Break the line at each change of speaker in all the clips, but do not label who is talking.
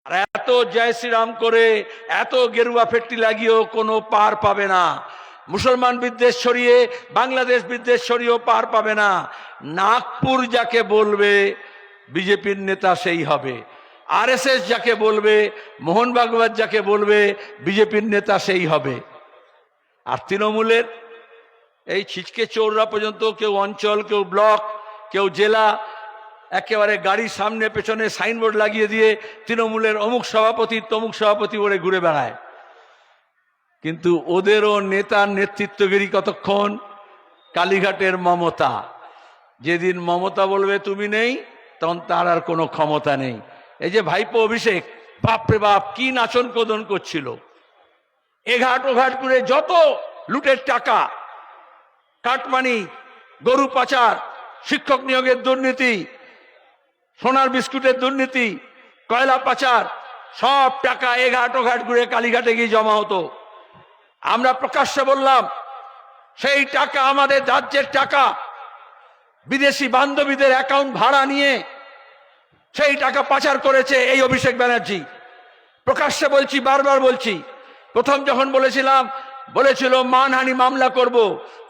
আর এত জয় শ্রীরাম করে এত গেরুয়া ফেট্টি লাগিয়েও কোনো পার পাবে না। মুসলমান বিদ্বেষ ছড়িয়ে বাংলাদেশ বিদ্বেষ ছড়িয়েও পার পাবে না। নাগপুর যাকে বলবে বিজেপির নেতা সেই হবে, আরএসএস যাকে বলবে, মোহন ভাগবত যাকে বলবে বিজেপির নেতা সেই হবে। আর তৃণমূলের এই ছিচকে চৌরা পর্যন্ত কেউ অঞ্চল, কেউ ব্লক, কেউ জেলা, একেবারে গাড়ির সামনে পেছনে সাইনবোর্ড লাগিয়ে দিয়ে তৃণমূলের অমুক সভাপতি তমুক সভাপতি বলে ঘুরে বেড়ায়। কিন্তু ওদেরও নেতার নেতৃত্বগিরি কতক্ষণ? কালীঘাটের মমতা, যেদিন মমতা বলবে তুমি নেই, তখন তার আর কোনো ক্ষমতা নেই। এই যে ভাইপো অভিষেক, বাপরে বাপ কি নাচন কোদন করছিল। এঘাট ওঘাট করে যত লুটের টাকা, কাটমানি, গরু পাচার, শিক্ষক নিয়োগের দুর্নীতি, সোনার বিস্কুটের দুর্নীতি, কয়লা পাচার, সব টাকা এঘাট ওঘাট ঘুরে কালীঘাটে গিয়ে জমা হতো। আমরা প্রকাশ্যে বললাম সেই টাকা আমাদের রাজ্যের টাকা, বিদেশি বান্ধবীদের অ্যাকাউন্ট ভাড়া নিয়ে সেই টাকা পাচার করেছে এই অভিষেক ব্যানার্জি। প্রকাশ্যে বলছি, বারবার বলছি। প্রথম যখন বলেছিল মানহানি মামলা করব,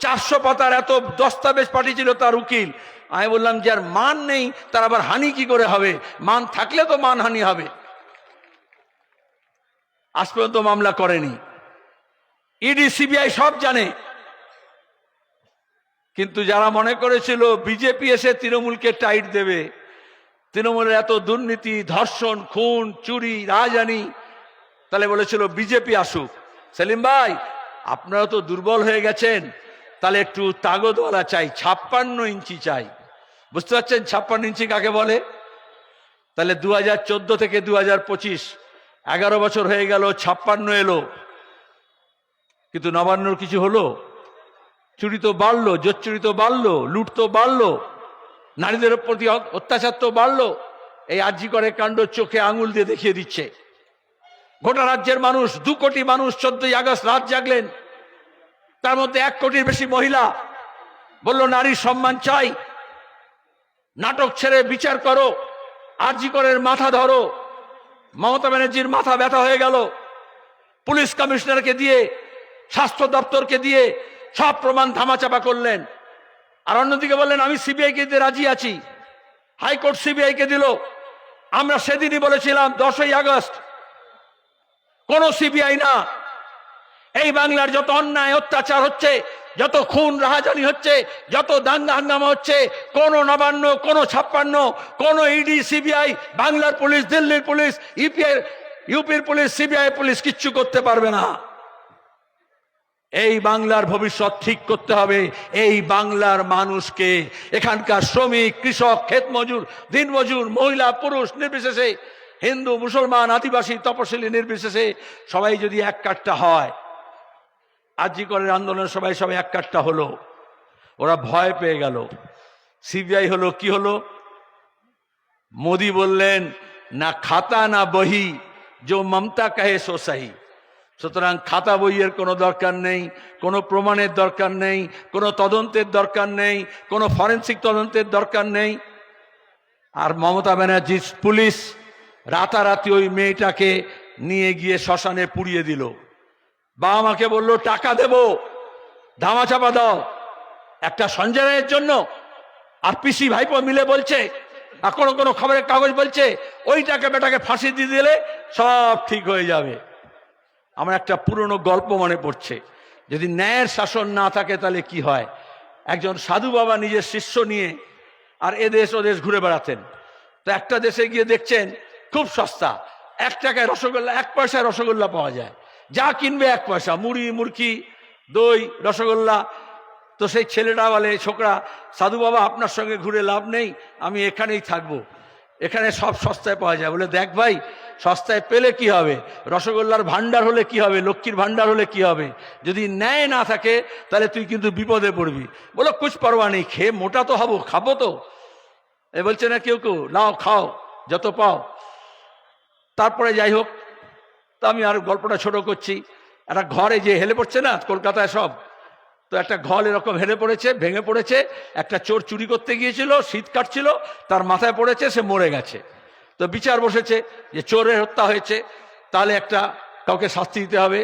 400 পাতার এত দস্তাবেজ পাঠিয়েছিল তার উকিল। আমি বললাম যার মান নেই তার আবার হানি কি করে হবে? মান থাকলে তো মানহানি হবে। আজ পর্যন্ত মামলা করেনি। ইডি সিবিআই সব জানে। কিন্তু যারা মনে করেছিল বিজেপি এসে তৃণমূলকে টাইট দেবে, তৃণমূলের এত দুর্নীতি, ধর্ষণ, খুন, চুরি, রাজধানী, তাহলে বলেছিল বিজেপি আসুক। সেলিম ভাই, আপনারা তো দুর্বল হয়ে গেছেন, তাহলে একটু তাগদওয়ালা চাই, 56 ইঞ্চি চাই। বুঝতে পারছেন 56 ইঞ্চি কাকে বলে? তাহলে 2014 থেকে 2025 11 বছর হয়ে গেল, 56 এলো। কিন্তু নবান্নর কিছু হলো? চুরি তো বাড়লো, জোচ্চুরি তো বাড়লো, লুট তো বাড়লো, নারীদের প্রতি অত্যাচার তো বাড়লো। এই আরজি করে কাণ্ড চোখে আঙুল দিয়ে দেখিয়ে দিচ্ছে। গোটা রাজ্যের মানুষ, 2 কোটি মানুষ 14ই আগস্ট রাত জাগলেন। তার মধ্যে 1 কোটির বেশি মহিলা বলল নারীর সম্মান চাই। নাটক ছেড়ে বিচার করো, আরজি করের মাথা ধরো। মমতা ব্যানার্জির মাথা ব্যথা হয়ে গেল। পুলিশ কমিশনারকে দিয়ে, স্বাস্থ্য দপ্তরকে দিয়ে সব প্রমাণ ধামাচাপা করলেন। আর অন্যদিকে বললেন আমি সিবিআইকে দিতে রাজি আছি। হাইকোর্ট সিবিআইকে দিল। আমরা সেদিনই বলেছিলাম 10ই আগস্ট কোন সিবিআই না। এই বাংলার যত অন্যায় অত্যাচার হচ্ছে, যত খুন রাহাজানি হচ্ছে, যত দাঙ্গা হাঙ্গামা হচ্ছে, কোন নবান্ন, কোন 56, কোন ইডি সিবিআই, বাংলার পুলিশ, দিল্লির পুলিশ, ইউপির পুলিশ, সিবিআই পুলিশ কিচ্ছু করতে পারবে না। এই বাংলার ভবিষ্যৎ ঠিক করতে হবে এই বাংলার মানুষকে। এখানকার শ্রমিক, কৃষক, ক্ষেত মজুর, দিন মজুর, মহিলা পুরুষ নির্বিশেষে, হিন্দু মুসলমান, আদিবাসী তপশিলি নির্বিশেষে সবাই যদি এক কাট্টা হয়। আরজি করের আন্দোলনের সবাই এক কাট্টা হলো। ওরা ভয় পেয়ে গেল। সিবিআই হলো কি হলো? মোদি বললেন না খাতা না বহি, যে মমতা কাহে সো সহি। সুতরাং খাতা বইয়ের কোনো দরকার নেই, কোনো প্রমাণের দরকার নেই, কোনো তদন্তের দরকার নেই, কোনো ফরেন্সিক তদন্তের দরকার নেই। আর মমতা ব্যানার্জির পুলিশ রাতারাতি ওই মেয়েটাকে নিয়ে গিয়ে শ্মশানে পুড়িয়ে দিল। বাবা মাকে বললো টাকা দেব, ধামাচাপা দাও, একটা সঞ্জয় রায়ের জন্য। আর পিসি ভাইপো মিলে বলছে, আর কোনো খবরের কাগজ বলছে ওই টাকা বেটাকে ফাঁসি দিয়ে দিলে সব ঠিক হয়ে যাবে। আমার একটা পুরনো গল্প মনে পড়ছে। যদি ন্যায়ের শাসন না থাকে তাহলে কি হয়? একজন সাধু বাবা নিজের শিষ্য নিয়ে আর এদেশ ওদেশ ঘুরে বেড়াতেন। তো একটা দেশে গিয়ে দেখছেন খুব সস্তা, 1 টাকায় রসগোল্লা, 1 পয়সায় রসগোল্লা পাওয়া যায়। যা কিনবে 1 পয়সা, মুড়ি, মুরকি, দই, রসগোল্লা। তো সেই ছেলেটা বলে, ছোকরা, সাধু বাবা আপনার সঙ্গে ঘুরে লাভ নেই, আমি এখানেই থাকবো, এখানে সব সস্তায় পাওয়া যায়। বলে দেখ ভাই, সস্তায় পেলে কি হবে? রসগোল্লার ভান্ডার হলে কি হবে? লক্ষ্মীর ভান্ডার হলে কি হবে? যদি ন্যায় না থাকে তাহলে তুই কিন্তু বিপদে পড়বি। বলো কুছ পরোয়া নেই, খেয়ে মোটা তো হবো, খাবো তো। এ বলছে না কেউ নাও খাও যত পাও। তারপরে যাই হোক, তা আমি আর গল্পটা ছোট করছি। একটা ঘরে যে হেলে পড়ছে না কলকাতায় সব, তো একটা ঘর এরকম হেলে পড়েছে, ভেঙে পড়েছে। একটা চোর চুরি করতে গিয়েছিল, শীত কাটছিল, তার মাথায় পড়েছে, সে মরে গেছে। তো তো বিচার বসেছে যে চোরের হত্যা হয়েছে, তাহলে একটা কাউকে শাস্তি দিতে হবে।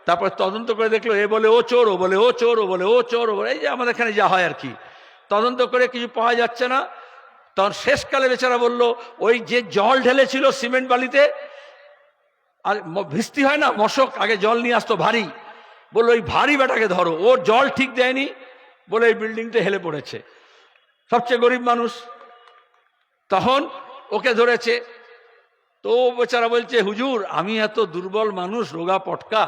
তারপর তদন্ত করে দেখলো এ বলে ও চোর, ও বলে ও চোর, ও বলে ও চোর, ও বলে এই যে আমাদের এখানে যা হয় আর কি। তদন্ত করে কিছু পাওয়া যাচ্ছে না। তখন শেষকালে বেচারা বলল ওই যে জল ঢেলেছিল সিমেন্ট বালিতে, আর ভিস্তি হয় না মশক, আগে জল নিয়ে আসতো ভারী, বললো ওই ভারী বেটাকে ধরো, ওর জল ঠিক দেয়নি বলে এই বিল্ডিংটা হেলে পড়েছে, সবচেয়ে গরিব মানুষ। তখন ওকে ধরেছে। তো বেচারা বলছে হুজুর আমি এত দুর্বল মানুষ, রোগা পটকা,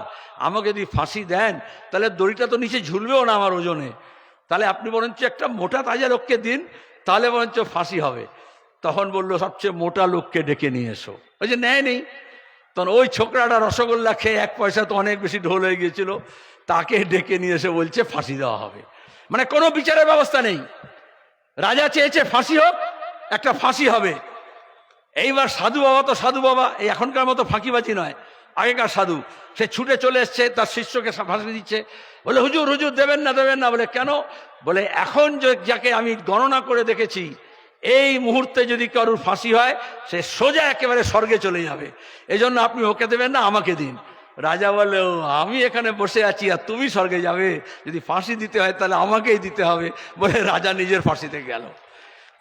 আমাকে যদি ফাঁসি দেন তাহলে দড়িটা তো নিচে ঝুলবেও না আমার ওজনে, তাহলে আপনি বরঞ্চ একটা মোটা তাজা লোককে দিন, তাহলে বরঞ্চ ফাঁসি হবে। তখন বললো সবচেয়ে মোটা লোককে ডেকে নিয়ে এসো। ওই যে নেয় নেই। তখন ওই ছোকরাটা রসগোল্লা খেয়ে 1 পয়সা তো অনেক বেশি ঢোল হয়ে গিয়েছিল, তাকে ডেকে নিয়ে এসে বলছে ফাঁসি দেওয়া হবে। মানে কোনো বিচারের ব্যবস্থা নেই। রাজা চেয়েছে ফাঁসি হোক, একটা ফাঁসি হবে। এইবার সাধু বাবা তো সাধু বাবা, এই এখনকার মতো ফাঁকিবাজি নয়, আগেকার সাধু, সে ছুটে চলে এসছে, তার শিষ্যকে ফাঁসি দিচ্ছে। বলে হুজুর হুজুর দেবেন না দেবেন না। বলে কেন? বলে এখন যাকে আমি গণনা করে দেখেছি এই মুহূর্তে যদি কারুর ফাঁসি হয় সে সোজা একেবারে স্বর্গে চলে যাবে, এজন্য আপনি ওকে দেবেন না, আমাকে দিন। রাজা বলে ও আমি এখানে বসে আছি আর তুমি স্বর্গে যাবে, যদি ফাঁসি দিতে হয় তাহলে আমাকেই দিতে হবে। বলে রাজা নিজের ফাঁসিতে গেল।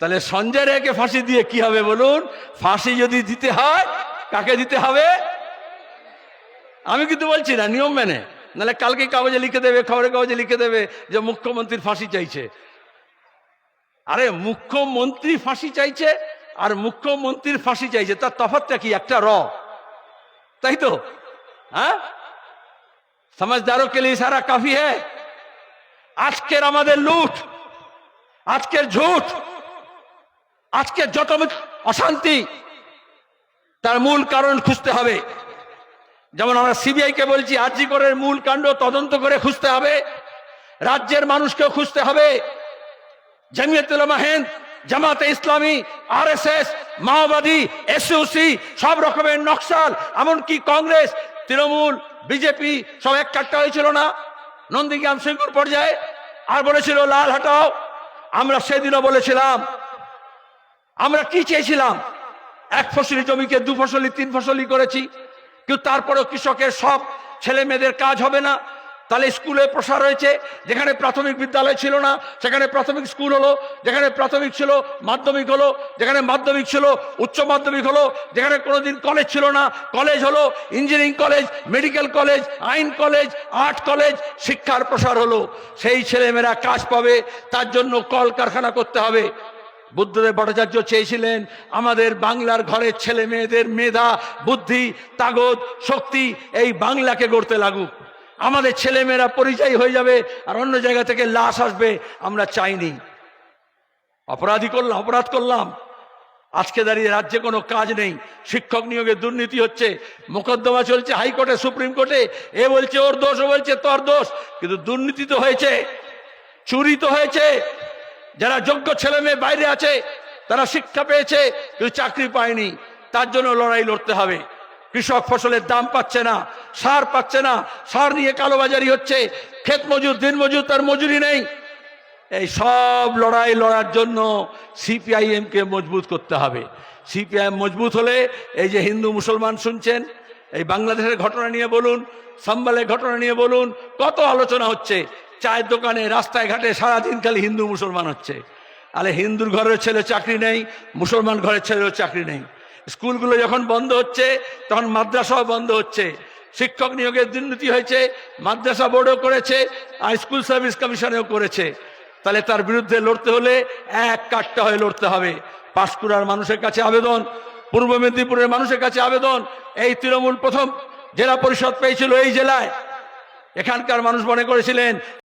তাহলে সঞ্জয় রায়কে ফাঁসি দিয়ে কি হবে বলুন? ফাঁসি যদি দিতে হয় কাকে দিতে হবে? আমি কিন্তু বলছি না, নিয়ম মেনে, নাহলে কালকে কাগজে লিখে দেবে, খবরের কাগজে লিখে দেবে যে মুখ্যমন্ত্রীর ফাঁসি চাইছে। আরে মুখ্যমন্ত্রী ফাঁসি চাইছে আর মুখ্যমন্ত্রীর ফাঁসি চাইছে, তার তফাৎটা কি? একটা র, তাই তো? হ্যাঁ, समझदारों के लिए सारा काफी है। আজকের আমাদের লুট, আজকের ঝুট, আজকের যত অশান্তি, তার মূল কারণ খুঁজতে হবে। যেমন আমরা সিবিআই কে বলছি আরজি করের মূল কাণ্ড তদন্ত করে খুঁজতে হবে, রাজ্যের মানুষকেও খুঁজতে হবে। জমিয়ত উলামা হিন্দ, জামাতে ইসলামী, আরএসএস, মাওবাদী, এসইউসি, সব রকমের নকশাল, এমনকি কংগ্রেস, তৃণমূল, বিজেপি সব এক কাট্টা হয়েছিল না নন্দীগ্রাম সিঙ্গুর পর্যায়ে, আর বলেছিল লাল হটাও। আমরা সেদিনও বলেছিলাম আমরা কি চেয়েছিলাম, 1 ফসলি জমিকে 2 ফসলি 3 ফসলি করেছি, কিন্তু তারপরেও কৃষকের সব ছেলে মেয়েদের কাজ হবে না। তাহলে স্কুলে প্রসার হয়েছে, যেখানে প্রাথমিক বিদ্যালয় ছিল না সেখানে প্রাথমিক স্কুল হলো, যেখানে প্রাথমিক ছিল মাধ্যমিক হলো, যেখানে মাধ্যমিক ছিল উচ্চ মাধ্যমিক হলো, যেখানে কোনোদিন কলেজ ছিল না কলেজ হলো, ইঞ্জিনিয়ারিং কলেজ, মেডিকেল কলেজ, আইন কলেজ, আর্ট কলেজ, শিক্ষার প্রসার হলো। সেই ছেলেমেয়েরা কাজ পাবে, তার জন্য কলকারখানা করতে হবে। বুদ্ধদেব ভট্টাচার্য চেয়েছিলেন আমাদের বাংলার ঘরের ছেলে মেয়েদের মেধা, বুদ্ধি, তাগদ, শক্তি এই বাংলাকে গড়তে লাগুক। আমাদের ছেলেমেয়েরা পরিযায়ী হয়ে যাবে আর অন্য জায়গা থেকে লাশ আসবে, আমরা চাইনি। অপরাধ করলাম। আজকে দাঁড়িয়ে রাজ্যে কোনো কাজ নেই, শিক্ষক নিয়োগে দুর্নীতি হচ্ছে, মোকদ্দমা চলছে হাইকোর্টে, সুপ্রিম কোর্টে, এ বলছে ওর দোষ, ও বলছে তোর দোষ, কিন্তু দুর্নীতি তো হয়েছে, চুরি তো হয়েছে। যারা যোগ্য ছেলে মেয়ে বাইরে আছে তারা শিক্ষা পেয়েছে কিন্তু চাকরি পায়নি, তার জন্য লড়াই লড়তে হবে। কৃষক ফসলের দাম পাচ্ছে না, সার পাচ্ছে না, সার নিয়ে কালোবাজারি হচ্ছে, ক্ষেত মজুর দিন মজুর তার মজুরি নেই। এই সব লড়াই লড়ার জন্য সিপিআইএম কে মজবুত করতে হবে। সিপিআইএম মজবুত হলে এই যে হিন্দু মুসলমান শুনছেন, এই বাংলাদেশের ঘটনা নিয়ে বলুন, সাম্বালের ঘটনা নিয়ে বলুন, কত আলোচনা হচ্ছে। চায়ের দোকানে, রাস্তায় ঘাটে সারাদিন খালি হিন্দু মুসলমান হচ্ছে। আরে হিন্দুর ঘরের ছেলে চাকরি নেই, মুসলমান ঘরের ছেলেও চাকরি নেই। স্কুলগুলো যখন বন্ধ হচ্ছে তখন মাদ্রাসাও বন্ধ হচ্ছে। শিক্ষক নিয়োগের দুর্নীতি হয়েছে, মাদ্রাসা বোর্ডও করেছে আর স্কুল সার্ভিস কমিশনেও করেছে। তাহলে তার বিরুদ্ধে লড়তে হলে এক কাট্টা হয়ে লড়তে হবে। পাঁশকুড়ার মানুষের কাছে আবেদন, পূর্ব মেদিনীপুরের মানুষের কাছে আবেদন, এই তৃণমূল প্রথম জেলা পরিষদ পেয়েছিল এই জেলায়, এখানকার মানুষ মনে করেছিলেন